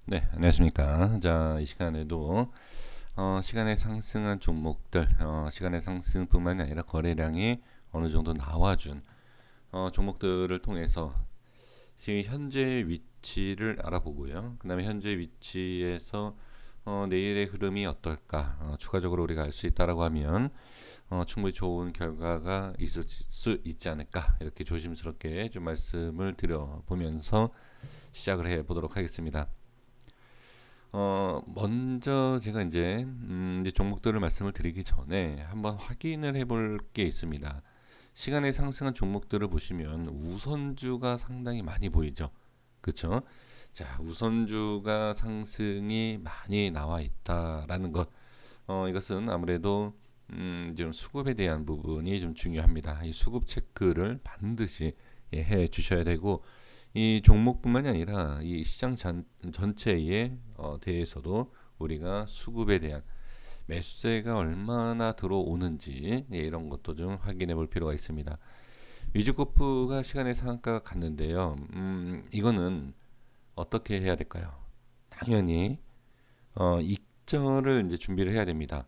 네, 안녕하십니까. 자, 이 시간에도 시간에 상승한 종목들, 시간의 상승뿐만이 아니라 거래량이 어느 정도 나와준 종목들을 통해서 지금 현재 위치를 알아보고요. 그다음에 현재 위치에서 내일의 흐름이 어떨까? 추가적으로 우리가 알 수 있다라고 하면 충분히 좋은 결과가 있을 수 있지 않을까? 이렇게 조심스럽게 좀 말씀을 드려보면서 시작을 해 보도록 하겠습니다. 먼저 제가 이제 종목들을 말씀을 드리기 전에 한번 확인을 해볼 게 있습니다. 시간의 상승한 종목들을 보시면 우선주가 상당히 많이 보이죠. 그렇죠? 자, 우선주가 상승이 많이 나와 있다라는 것. 이것은 아무래도 좀 수급에 대한 부분이 좀 중요합니다. 이 수급 체크를 반드시 해 주셔야 되고 이 종목뿐만이 아니라 이 시장 전체에 대해서도 우리가 수급에 대한 매수세가 얼마나 들어오는지 이런 것도 좀 확인해 볼 필요가 있습니다. 위즈코프가 시간의 상한가가 갔는데요. 이거는 어떻게 해야 될까요? 당연히 익절을 이제 준비를 해야 됩니다.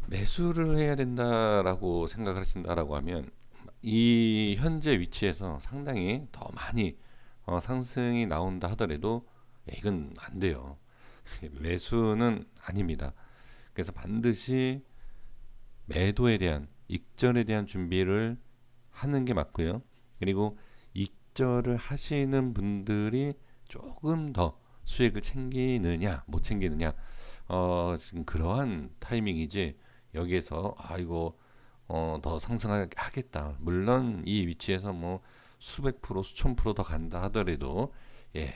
매수를 해야 된다라고 생각을 하신다라고 하면 이 현재 위치에서 상당히 더 많이 상승이 나온다 하더라도 이건 안 돼요. 매수는 아닙니다. 그래서 반드시 매도에 대한 익절에 대한 준비를 하는 게 맞고요. 그리고 익절을 하시는 분들이 조금 더 수익을 챙기느냐 못 챙기느냐 지금 그러한 타이밍이지 여기에서 이거 더 상승하겠다. 물론 이 위치에서 뭐 수백 프로, 수천 프로 더 간다 하더라도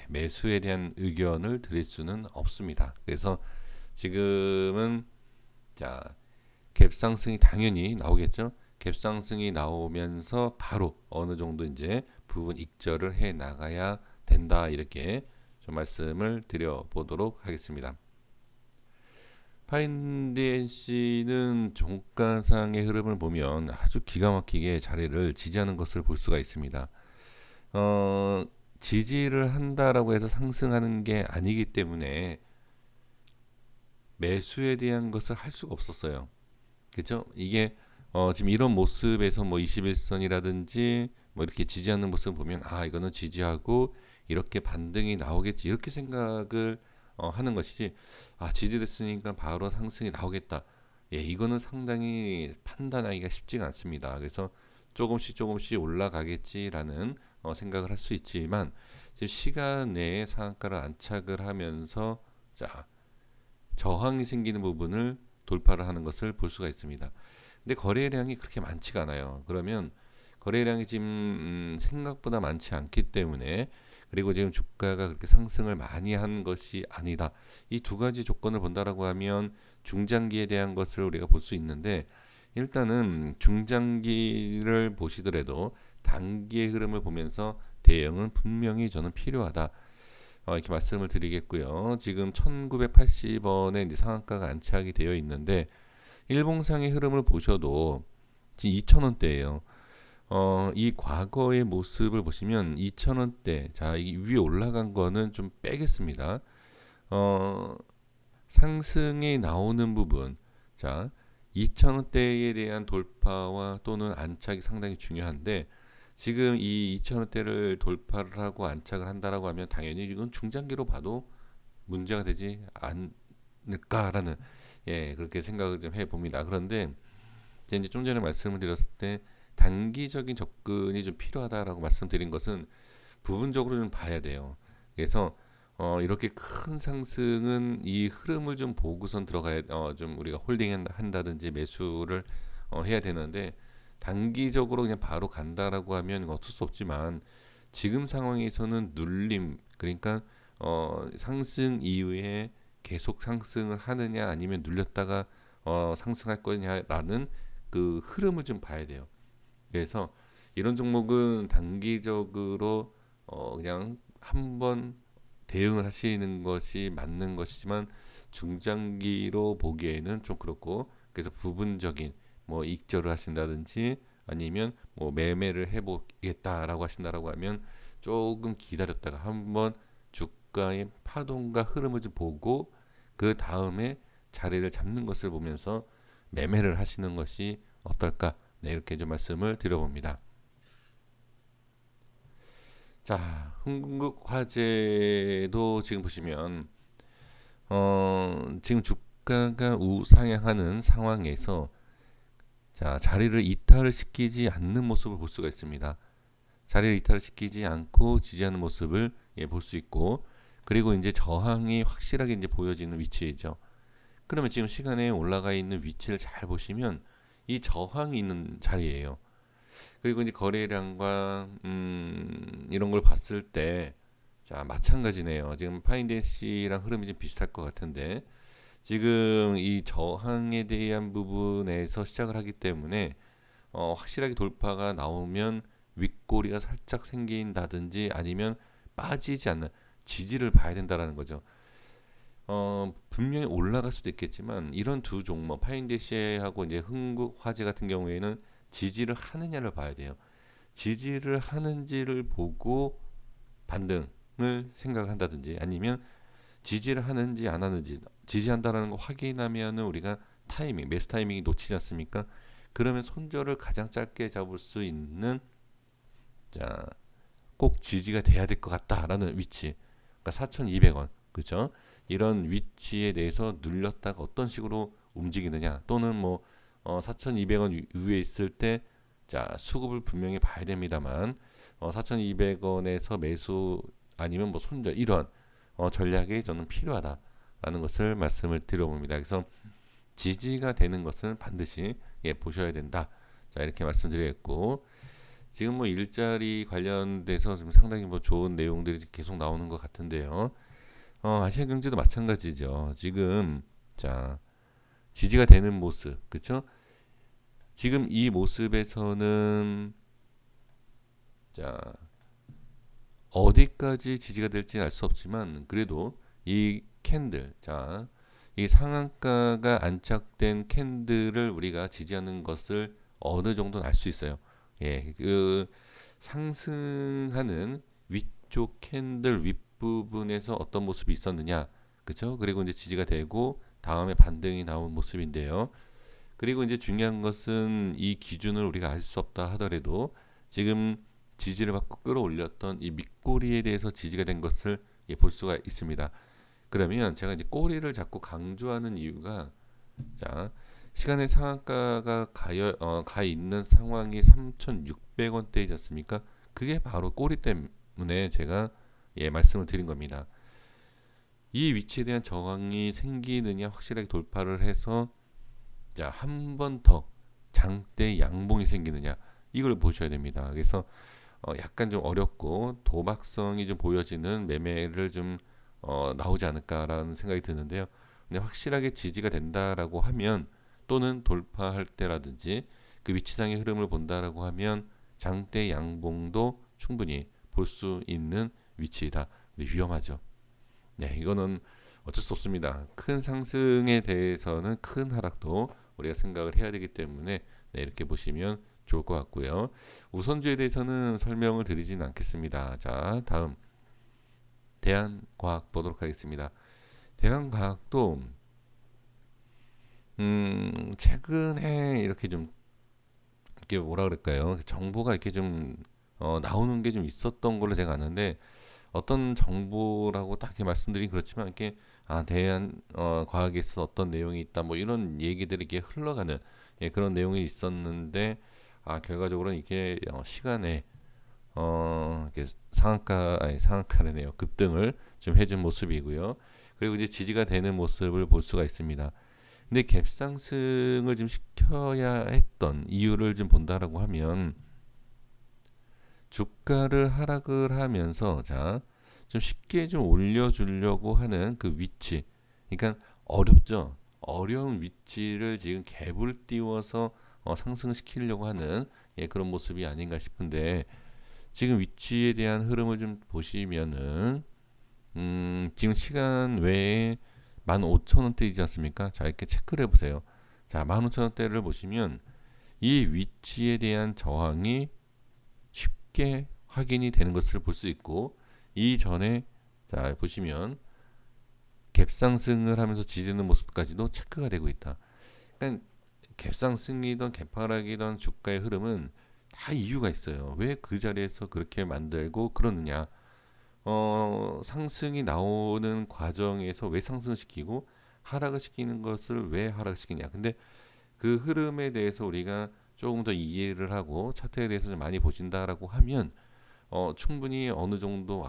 매수에 대한 의견을 드릴 수는 없습니다. 그래서 지금은 자, 갭상승이 당연히 나오겠죠. 갭상승이 나오면서 바로 어느 정도 이제 부분 익절을 해 나가야 된다. 이렇게 좀 말씀을 드려 보도록 하겠습니다. 파인디엔시는 종가상의 흐름을 보면 아주 기가 막히게 자리를 지지하는 것을 볼 수가 있습니다. 어, 지지를 한다라고 해서 상승하는 게 아니기 때문에 매수에 대한 것을 할 수가 없었어요. 그렇죠? 이게 지금 이런 모습에서 뭐 21선이라든지 뭐 이렇게 지지하는 모습을 보면 이거는 지지하고 이렇게 반등이 나오겠지 이렇게 생각을 하는 것이지 지지됐으니까 바로 상승이 나오겠다. 이거는 상당히 판단하기가 쉽지가 않습니다. 그래서 조금씩 조금씩 올라가겠지라는 생각을 할 수 있지만 지금 시간 내에 상한가를 안착을 하면서 자 저항이 생기는 부분을 돌파를 하는 것을 볼 수가 있습니다. 근데 거래량이 그렇게 많지가 않아요. 그러면 거래량이 지금 생각보다 많지 않기 때문에 그리고 지금 주가가 그렇게 상승을 많이 한 것이 아니다. 이 두 가지 조건을 본다라고 하면 중장기에 대한 것을 우리가 볼 수 있는데 일단은 중장기를 보시더라도 단기의 흐름을 보면서 대응은 분명히 저는 필요하다. 이렇게 말씀을 드리겠고요. 지금 1980원에 이제 상한가가 안착이 되어 있는데 일봉상의 흐름을 보셔도 지금 2,000원대예요. 이 과거의 모습을 보시면 2,000원대, 자, 이 위에 올라간 거는 좀 빼겠습니다. 어, 상승이 나오는 부분, 자, 2,000원대에 대한 돌파와 또는 안착이 상당히 중요한데 지금 이 2,000원대를 돌파를 하고 안착을 한다라고 하면 당연히 이건 중장기로 봐도 문제가 되지 않을까라는 그렇게 생각을 좀 해봅니다. 그런데 이제 좀 전에 말씀을 드렸을 때 단기적인 접근이 좀 필요하다라고 말씀드린 것은 부분적으로 좀 봐야 돼요. 그래서 이렇게 큰 상승은 이 흐름을 좀 보고선 들어가야 좀 우리가 홀딩 한다든지 매수를 해야 되는데 단기적으로 그냥 바로 간다라고 하면 어쩔 수 없지만 지금 상황에서는 눌림 그러니까 상승 이후에 계속 상승을 하느냐 아니면 눌렸다가 상승할 거냐라는 그 흐름을 좀 봐야 돼요. 그래서 이런 종목은 단기적으로 그냥 한번 대응을 하시는 것이 맞는 것이지만 중장기로 보기에는 좀 그렇고 그래서 부분적인 뭐 익절을 하신다든지 아니면 뭐 매매를 해보겠다라고 하신다라고 하면 조금 기다렸다가 한번 주가의 파동과 흐름을 좀 보고 그 다음에 자리를 잡는 것을 보면서 매매를 하시는 것이 어떨까? 네, 이렇게 좀 말씀을 드려봅니다. 자, 흥국화재도 지금 보시면 지금 주가가 우상향하는 상황에서 자, 자리를 이탈을 시키지 않는 모습을 볼 수가 있습니다. 자리를 이탈을 시키지 않고 지지하는 모습을 볼 수 있고, 그리고 이제 저항이 확실하게 이제 보여지는 위치이죠. 그러면 지금 시간에 올라가 있는 위치를 잘 보시면 이 저항이 있는 자리예요. 그리고 이제 거래량과 이런 걸 봤을 때 자, 마찬가지네요. 지금 파인데시랑 흐름이 좀 비슷할 것 같은데 지금 이 저항에 대한 부분에서 시작을 하기 때문에 확실하게 돌파가 나오면 윗꼬리가 살짝 생긴다든지 아니면 빠지지 않는 지지를 봐야 된다라는 거죠. 분명히 올라갈 수도 있겠지만 이런 두 종목 파인데시하고 이제 흥국화재 같은 경우에는 지지를 하느냐를 봐야 돼요. 지지를 하는지를 보고 반등을 생각한다든지 아니면 지지를 하는지 안 하는지 지지한다라는 거 확인하면은 우리가 타이밍 매수 타이밍이 놓치지 않습니까? 그러면 손절을 가장 짧게 잡을 수 있는 자, 꼭 지지가 돼야 될 것 같다라는 위치. 그러니까 4,200원. 그죠? 이런 위치에 대해서 눌렸다가 어떤 식으로 움직이느냐 또는 뭐 4,200원 위에 있을 때 자, 수급을 분명히 봐야 됩니다만 4,200원에서 매수 아니면 뭐 손절 이런 전략이 저는 필요하다라는 것을 말씀을 드려봅니다. 그래서 지지가 되는 것은 반드시 보셔야 된다. 자, 이렇게 말씀드리겠고 지금 뭐 일자리 관련돼서 좀 상당히 뭐 좋은 내용들이 계속 나오는 것 같은데요. 아시아 경제도 마찬가지죠. 지금 자 지지가 되는 모습, 그렇죠? 지금 이 모습에서는 자 어디까지 지지가 될지는 알 수 없지만 그래도 이 캔들, 자 이 상한가가 안착된 캔들을 우리가 지지하는 것을 어느 정도는 알 수 있어요. 예, 그 상승하는 위쪽 캔들 윗부분에서 어떤 모습이 있었느냐, 그렇죠? 그리고 이제 지지가 되고 다음에 반등이 나온 모습인데요. 그리고 이제 중요한 것은 이 기준을 우리가 알 수 없다 하더라도 지금 지지를 받고 끌어올렸던 이 밑꼬리에 대해서 지지가 된 것을 볼 수가 있습니다. 그러면 제가 이제 꼬리를 자꾸 강조하는 이유가 자 시간의 상한가가 가 있는 상황이 3,600원대이지 않습니까? 그게 바로 꼬리 때문에 제가 말씀을 드린 겁니다. 이 위치에 대한 저항이 생기느냐 확실하게 돌파를 해서 자 한 번 더 장대 양봉이 생기느냐 이걸 보셔야 됩니다. 그래서 약간 좀 어렵고 도박성이 좀 보여지는 매매를 좀 나오지 않을까라는 생각이 드는데요. 근데 확실하게 지지가 된다라고 하면 또는 돌파할 때라든지 그 위치상의 흐름을 본다라고 하면 장대 양봉도 충분히 볼 수 있는 위치이다. 근데 위험하죠. 네, 이거는 어쩔 수 없습니다. 큰 상승에 대해서는 큰 하락도 우리가 생각을 해야 되기 때문에 네, 이렇게 보시면 좋을 것 같고요. 우선주에 대해서는 설명을 드리지는 않겠습니다. 자, 다음 대한과학 보도록 하겠습니다. 대한과학도 최근에 이렇게 좀 이렇게 뭐라 그럴까요? 정보가 이렇게 좀 나오는 게 좀 있었던 걸로 제가 아는데 어떤 정보라고 딱 이렇게 말씀드리긴 그렇지만 이렇게 대한 과학에 있어 어떤 내용이 있다 뭐 이런 얘기들이 이렇게 흘러가는 그런 내용이 있었는데 결과적으로는 이게 시간에 이렇게 상한가래네요. 급등을 좀 해준 모습이고요. 그리고 이제 지지가 되는 모습을 볼 수가 있습니다. 근데 갭상승을 좀 시켜야 했던 이유를 좀 본다라고 하면 주가를 하락을 하면서 자, 좀 쉽게 좀 올려주려고 하는 그 위치. 그러니까 어렵죠. 어려운 위치를 지금 갭을 띄워서 상승시키려고 하는 그런 모습이 아닌가 싶은데 지금 위치에 대한 흐름을 좀 보시면은 지금 시간 외에 15,000원대이지 않습니까? 자, 이렇게 체크를 해보세요. 자, 15,000원대를 보시면 이 위치에 대한 저항이 쉽게 확인이 되는 것을 볼 수 있고 이전에 자 보시면 갭상승을 하면서 지지되는 모습까지도 체크가 되고 있다. 그러니까 갭상승이든 갭하락이든 주가의 흐름은 다 이유가 있어요. 왜 그 자리에서 그렇게 만들고 그러느냐. 상승이 나오는 과정에서 왜 상승시키고 하락을 시키는 것을 왜 하락시키냐. 근데 그 흐름에 대해서 우리가 조금 더 이해를 하고 차트에 대해서 좀 많이 보신다라고 하면 충분히 어느 정도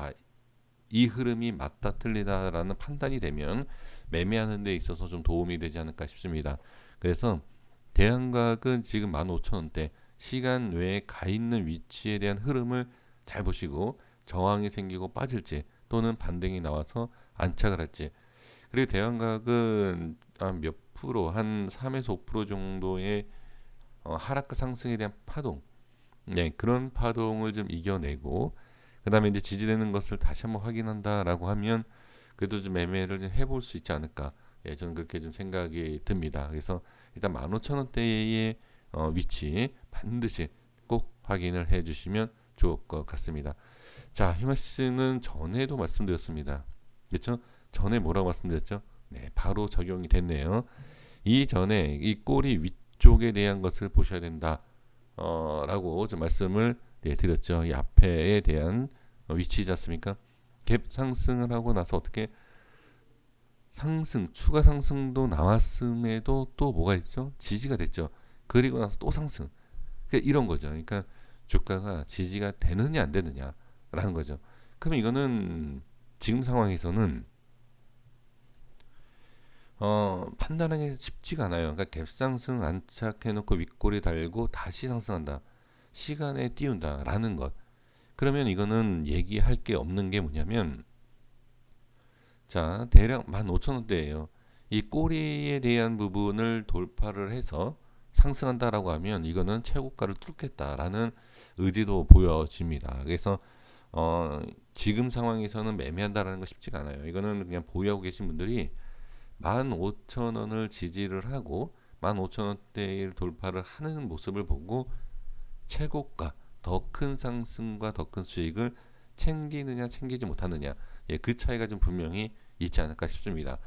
이 흐름이 맞다 틀리다라는 판단이 되면 매매하는 데 있어서 좀 도움이 되지 않을까 싶습니다. 그래서 대한각은 지금 15,000원대 시간 외에 가 있는 위치에 대한 흐름을 잘 보시고 저항이 생기고 빠질지 또는 반등이 나와서 안착을 할지. 그리고 대한각은 몇 프로 한 3에서 5% 정도의 하락과 상승에 대한 파동, 네, 그런 파동을 좀 이겨내고 그다음에 이제 지지되는 것을 다시 한번 확인한다라고 하면 그래도 좀 매매를 좀 해볼 수 있지 않을까. 예, 저는 그렇게 좀 생각이 듭니다. 그래서 일단 15,000원대의 위치 반드시 꼭 확인을 해주시면 좋을 것 같습니다. 자, 히마시스는 전에도 말씀드렸습니다. 그렇죠? 전에 뭐라고 말씀드렸죠? 네, 바로 적용이 됐네요. 이전에 이 꼬리 위쪽에 대한 것을 보셔야 된다. 라고 좀 말씀을 드렸죠. 이 앞에에 대한 위치이지 않습니까? 갭 상승을 하고 나서 어떻게 추가 상승도 나왔음에도 또 뭐가 있죠? 지지가 됐죠. 그리고 나서 또 상승. 그러니까 이런 거죠. 그러니까 주가가 지지가 되느냐 안 되느냐라는 거죠. 그럼 이거는 지금 상황에서는 판단하기 쉽지가 않아요. 그러니까 갭상승 안착해놓고 윗꼬리 달고 다시 상승한다. 시간에 띄운다라는 것. 그러면 이거는 얘기할 게 없는 게 뭐냐면 자 대략 15,000원대예요. 이 꼬리에 대한 부분을 돌파를 해서 상승한다라고 하면 이거는 최고가를 뚫겠다라는 의지도 보여집니다. 그래서 지금 상황에서는 매매한다라는 거 쉽지가 않아요. 이거는 그냥 보유하고 계신 분들이 15,000원을 지지를 하고 15,000원대를 돌파를 하는 모습을 보고 최고가 더 큰 상승과 더 큰 수익을 챙기느냐 챙기지 못하느냐, 예, 그 차이가 좀 분명히 있지 않을까 싶습니다.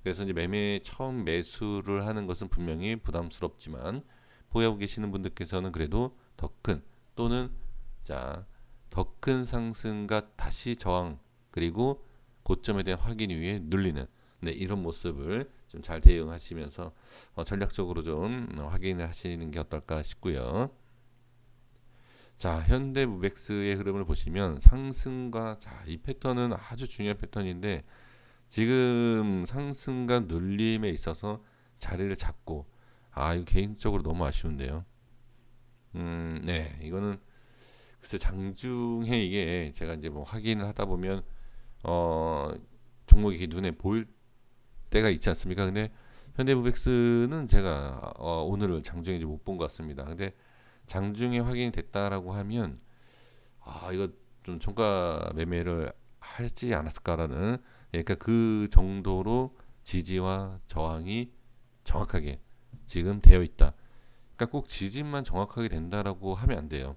그래서 이제 매매 처음 매수를 하는 것은 분명히 부담스럽지만 보유하고 계시는 분들께서는 그래도 더 큰 또는 더 큰 상승과 다시 저항 그리고 고점에 대한 확인 이후에 눌리는, 네, 이런 모습을 좀 잘 대응하시면서 전략적으로 좀 확인을 하시는 게 어떨까 싶고요. 자, 현대무백스의 흐름을 보시면 상승과 이 패턴은 아주 중요한 패턴인데 지금 상승과 눌림에 있어서 자리를 잡고 이거 개인적으로 너무 아쉬운데요. 네, 이거는 글쎄 장중에 이게 제가 이제 뭐 확인을 하다 보면 어 종목이 눈에 보일 때가 있지 않습니까? 근데 현대무백스는 제가 오늘 장중에 이제 못 본 것 같습니다. 근데 장중에 확인이 됐다라고 하면 이거 좀 종가 매매를 하지 않았을까라는, 그러니까 그 정도로 지지와 저항이 정확하게 지금 되어 있다. 그러니까 꼭 지지만 정확하게 된다라고 하면 안 돼요.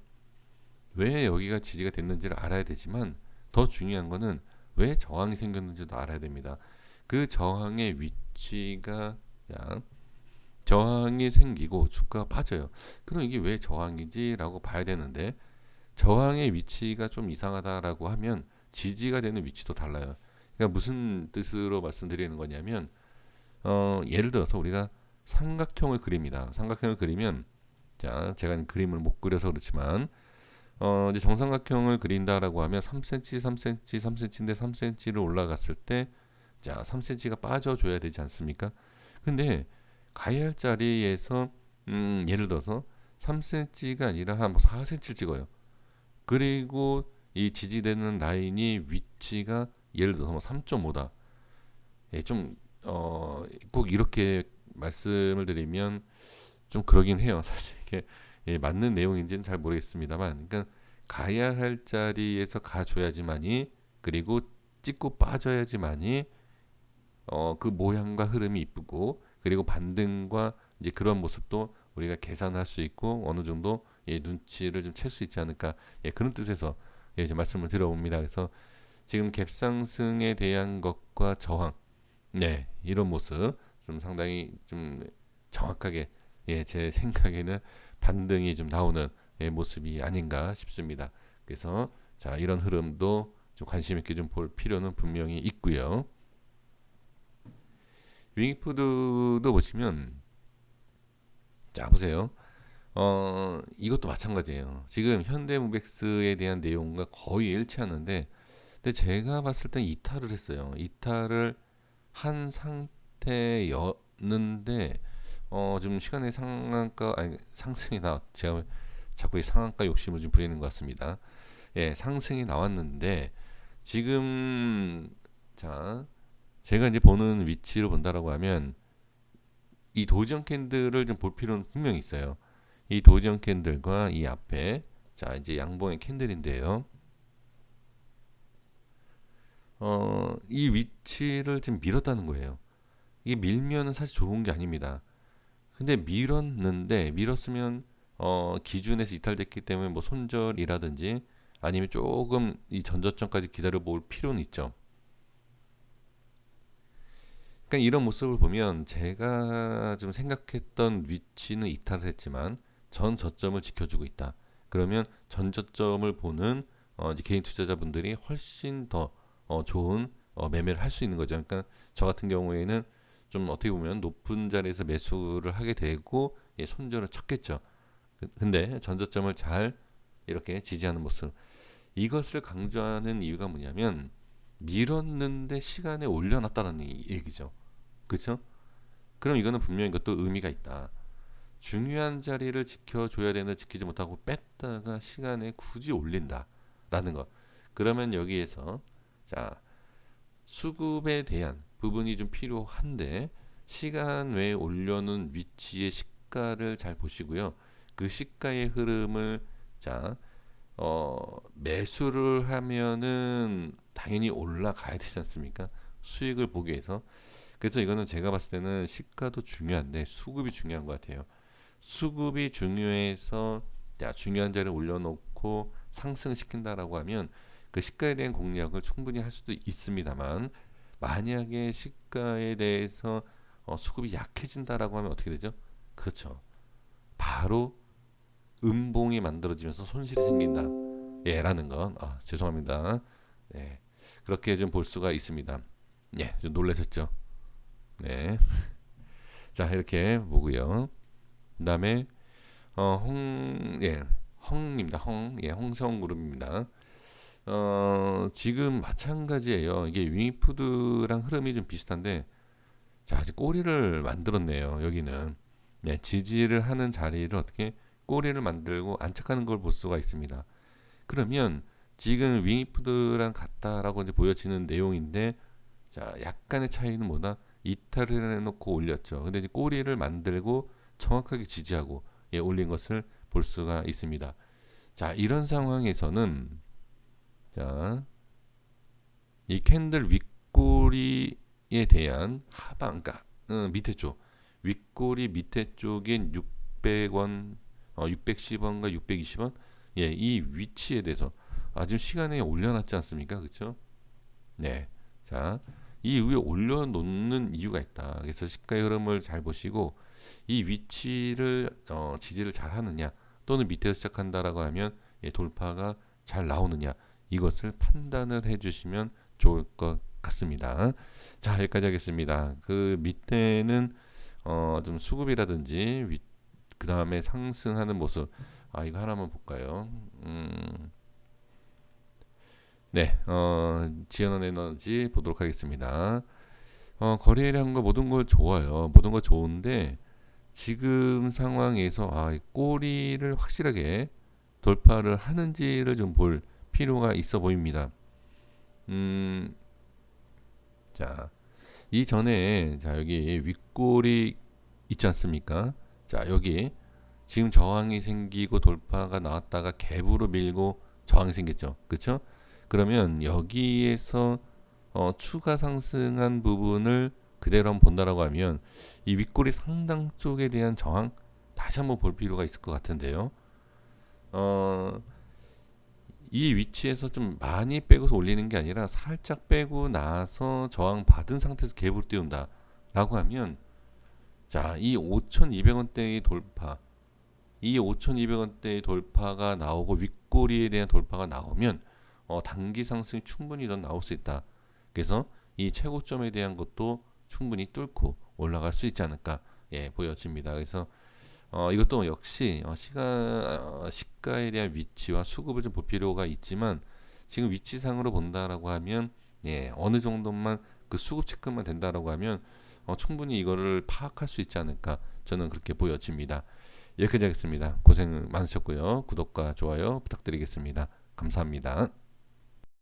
왜 여기가 지지가 됐는지를 알아야 되지만 더 중요한 거는 왜 저항이 생겼는지도 알아야 됩니다. 그 저항의 위치가 저항이 생기고 주가가 빠져요. 그럼 이게 왜 저항이지라고 봐야 되는데 저항의 위치가 좀 이상하다라고 하면 지지가 되는 위치도 달라요. 그러니까 무슨 뜻으로 말씀드리는 거냐면 예를 들어서 우리가 삼각형을 그립니다. 삼각형을 그리면 제가 그림을 못 그려서 그렇지만 이제 정삼각형을 그린다라고 하면 3cm, 3cm, 3cm인데 3cm를 올라갔을 때 3cm가 빠져줘야 되지 않습니까? 근데 가야 할 자리에서 예를 들어서 3cm가 아니라 한 4cm를 찍어요. 그리고 이 지지되는 라인이 위치가 예를 들어서 3.5다. 예, 꼭 이렇게 말씀을 드리면 좀 그러긴 해요. 사실 이게 맞는 내용인지는 잘 모르겠습니다만, 그러니까 가야 할 자리에서 가줘야지만이, 그리고 찍고 빠져야지만이 그 모양과 흐름이 이쁘고, 그리고 반등과 이제 그런 모습도 우리가 계산할 수 있고 어느 정도 눈치를 좀 챌 수 있지 않을까, 그런 뜻에서 이제 말씀을 드려봅니다. 그래서 지금 갭상승에 대한 것과 저항, 네, 이런 모습 좀 상당히 좀 정확하게 제 생각에는 반등이 좀 나오는 모습이 아닌가 싶습니다. 그래서 자, 이런 흐름도 좀 관심 있게 좀 볼 필요는 분명히 있고요. 윙푸드도 보시면 자, 보세요. 이것도 마찬가지예요. 지금 현대모백스에 대한 내용과 거의 일치하는데, 근데 제가 봤을 땐 이탈을 했어요. 이탈을 한 상태였는데, 지금 시간의 상한가, 아니, 상승이 제가 자꾸 이 상한가 욕심을 좀 부리는 것 같습니다. 예, 상승이 나왔는데, 지금, 자, 제가 이제 보는 위치로 본다라고 하면, 이 도지형 캔들을 좀 볼 필요는 분명히 있어요. 이 도지형 캔들과 이 앞에 자 이제 양봉의 캔들인데요. 이 위치를 지금 밀었다는 거예요. 이게 밀면은 사실 좋은 게 아닙니다. 근데 밀었으면 기준에서 이탈됐기 때문에 뭐 손절이라든지 아니면 조금 이 전저점까지 기다려 볼 필요는 있죠. 그러니까 이런 모습을 보면 제가 좀 생각했던 위치는 이탈을 했지만 전 저점을 지켜주고 있다. 그러면 전 저점을 보는 이제 개인 투자자분들이 훨씬 더 좋은 매매를 할 수 있는 거죠. 그러니까 저 같은 경우에는 좀 어떻게 보면 높은 자리에서 매수를 하게 되고 손절을 쳤겠죠. 근데 전 저점을 잘 이렇게 지지하는 모습. 이것을 강조하는 이유가 뭐냐면 밀었는데 시간에 올려놨다는 얘기죠. 그렇죠? 그럼 이거는 분명히 이것도 의미가 있다. 중요한 자리를 지켜줘야 되는데 지키지 못하고 뺐다가 시간에 굳이 올린다라는 것. 그러면 여기에서 자 수급에 대한 부분이 좀 필요한데 시간 외에 올려놓은 위치의 시가를 잘 보시고요. 그 시가의 흐름을 자 매수를 하면은 당연히 올라가야 되지 않습니까? 수익을 보기 위해서. 그래서 이거는 제가 봤을 때는 시가도 중요한데 수급이 중요한 것 같아요. 수급이 중요해서 야, 중요한 자리를 올려놓고 상승시킨다라고 하면 그 시가에 대한 공략을 충분히 할 수도 있습니다만 만약에 시가에 대해서 수급이 약해진다라고 하면 어떻게 되죠? 그렇죠. 바로 음봉이 만들어지면서 손실이 생긴다. 예, 라는 건 죄송합니다. 네, 그렇게 좀 볼 수가 있습니다. 예, 좀 놀라셨죠? 네. 자, 이렇게 보고요. 그다음에 홍입니다. 홍성 그룹입니다. 지금 마찬가지예요. 이게 윙푸드랑 흐름이 좀 비슷한데, 자, 이제 꼬리를 만들었네요. 여기는 지지를 하는 자리를 어떻게 꼬리를 만들고 안착하는 걸 볼 수가 있습니다. 그러면 지금 윙푸드랑 같다라고 이제 보여지는 내용인데, 자, 약간의 차이는 뭐다? 이탈을 해놓고 올렸죠. 근데 이제 꼬리를 만들고 정확하게 지지하고 올린 것을 볼 수가 있습니다. 자, 이런 상황에서는 자, 이 캔들 윗꼬리에 대한 하방, 그러니까 밑에 쪽 윗꼬리 밑에 쪽인 600원, 610원과 620원, 이 위치에 대해서 지금 시간에 올려놨지 않습니까? 그렇죠? 네. 자, 이 위에 올려놓는 이유가 있다. 그래서 시가의 흐름을 잘 보시고 이 위치를 지지를 잘 하느냐 또는 밑에서 시작한다라고 하면 돌파가 잘 나오느냐 이것을 판단을 해주시면 좋을 것 같습니다. 자, 여기까지 하겠습니다. 그 밑에는 좀 수급이라든지 그 다음에 상승하는 모습 이거 하나만 볼까요? 네, 지연원 에너지 보도록 하겠습니다. 거래량과 모든 걸 좋아요. 모든 걸 좋은데 지금 상황에서 이 꼬리를 확실하게 돌파를 하는지를 좀 볼 필요가 있어 보입니다. 자, 이전에 자 여기 윗꼬리 있지 않습니까? 자, 여기 지금 저항이 생기고 돌파가 나왔다가 갭으로 밀고 저항이 생겼죠. 그렇죠? 그러면 여기에서 추가 상승한 부분을 그대로 한번 본다라고 하면 이 윗꼬리 상당 쪽에 대한 저항 다시 한번 볼 필요가 있을 것 같은데요. 어, 이 위치에서 좀 많이 빼고서 올리는 게 아니라 살짝 빼고 나서 저항 받은 상태에서 갭을 띄운다라고 하면 자, 이 5,200원대의 돌파, 이 5,200원대의 돌파가 나오고 윗꼬리에 대한 돌파가 나오면 단기 상승이 충분히 더 나올 수 있다. 그래서 이 최고점에 대한 것도 충분히 뚫고 올라갈 수 있지 않을까 보여집니다. 그래서 이것도 역시 시가에 대한 위치와 수급을 좀 볼 필요가 있지만 지금 위치상으로 본다라고 하면 어느 정도만 그 수급 체크만 된다라고 하면 충분히 이거를 파악할 수 있지 않을까 저는 그렇게 보여집니다. 여기까지 하겠습니다. 고생 많으셨고요. 구독과 좋아요 부탁드리겠습니다. 감사합니다.